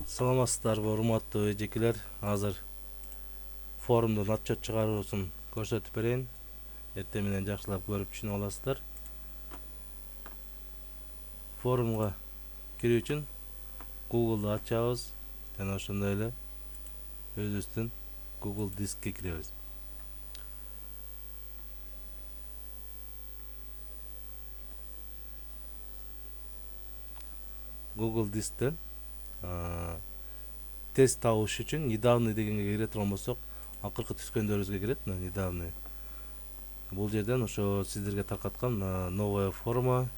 Саламатсыздарбы урматтуу эжекелер. Азыр форумдун отчет чыгаруусун көрсөтүп берейин. Эртең менен жакшылап көрүп түшүнүп аласыздар. Форумга кирүү үчүн Google'ду ачабыз жана ошондой эле өзүбүздүн Google Дискке киребиз. Google Дисктен тест табыш үчүн недавний дегенге кире турган болсок, акыркы түскөндөрүбүзгө кирет. Недавний. Бул жерден ошо сиздерге таркаткан новая форма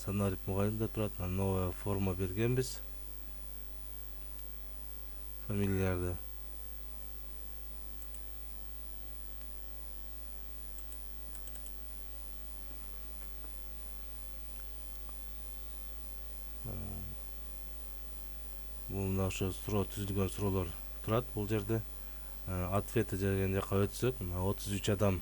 Санарик мугалимде турат. Новая форма бергенбиз. Фамилияларды бул ошо суроо түзүлгөн суроолор турат. Бул жерде ответи деген жака өтсөк, 33 адам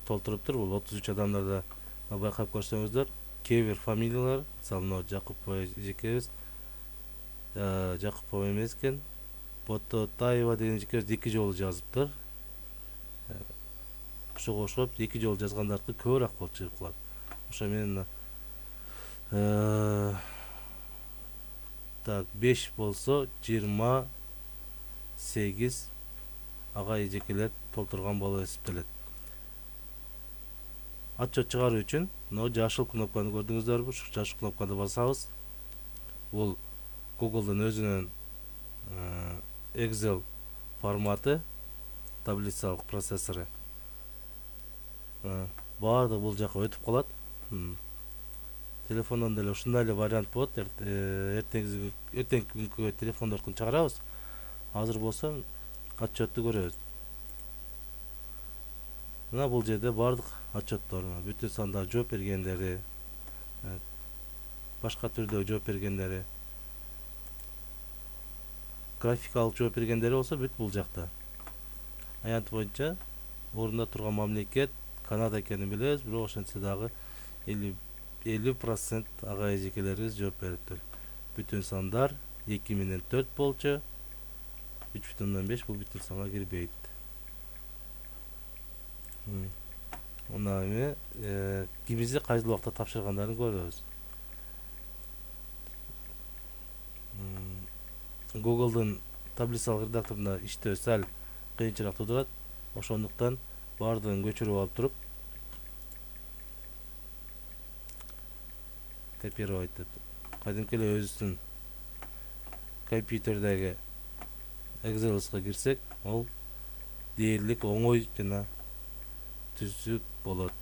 толтуруптур. Бул 33 адамдарда байкап көрсөңүздөр, кээ бир фамилиялар, мисалы Жакупов эжекебиз, Жакупов эмес экен, Бототаева деген эжекебиз 2 жолу жазыптыр. Ошого окшоп 2 жолу жазгандардыкы көбүрөөк болуп чыгып калат. Ошо менен так 5 болсо 28 агай эжекелер толтурган болуп эсептелет. Отчет чыгаруу үчүн жашыл кнопканы көрдүңүздөрбү? Ушу жашыл кнопканы басабыз. Бул Google'дун өзүнүн Excel форматы, таблицалык процессору. Баардыгы бул жака өтүп калат. Телефондон деле ушундай эле вариант болот. Эртеңки күнгө телефондордун чыгарабыз. Азыр болсо отчетту көрөбүз. Мына бул жерде баардык отчеттор, бүтүн сандар жооп бергендери, башка түрдө жооп бергендери, графикалык жооп бергендери болсо бүт бул жакта. Аянт боюнча орунда турган мамлекет Канада экенин билебиз, бирок ошентсе дагы 50% агай эжекелерибиз жооп бериптир. Бүтүн сандар 2004 болчу. 3,5 бул бүтүн санга кирбейт. Мына эме кимизи кайсыл убакта тапшыргандарын көрөбүз. Google'дун таблицалык редакторунда иштөө сал кыйынчыраак туудурат. Ошондуктан баардыгын көчүрүп алып туруп копировать деп кадимки эле өзүбүздүн компьютердеги Excel'га кирсек, ол дээрлик оңой жана түзүк болот.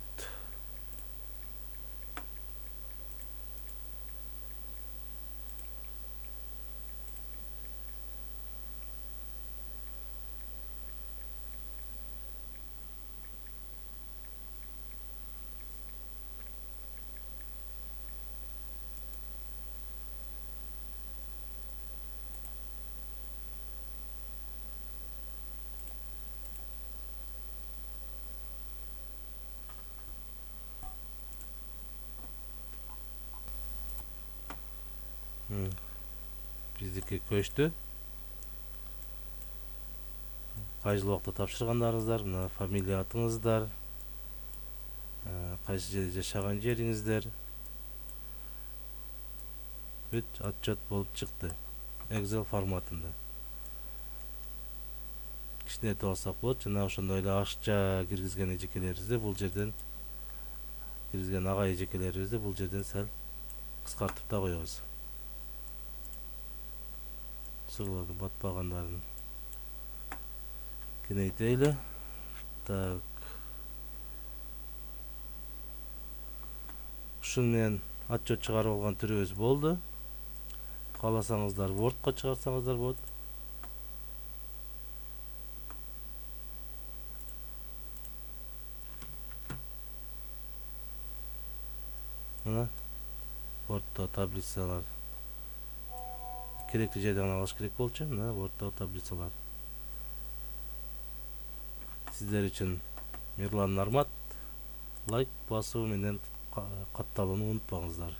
Биздики көчтү. Кайсыл убакта тапшыргандарыңыздар, мына фамилия атыңыздар, кайсы жерде жашаган жериңиздер. Бүт отчет болуп чыкты Excel форматында. Кичинетип алсак болот. Жана ошондой эле ашча киргизген эжекелерибизди бул жерден, киргизген агай эжекелерибизди бул жерден сал кыскартып да коебуз. Суроолордун батпагандарын кенейтели. Так. Ушун менен отчет чыгарып алган түрүбүз болду. Кааласаңыздар Word'ко чыгарсаңыздар болот. Мына Word'то таблицалар керектүү жерден алыш керек болчу. Мына Word'то таблицалар. Сиздер үчүн Мирлан Нармат, лайк басуу менен катталууну унутпаңыздар.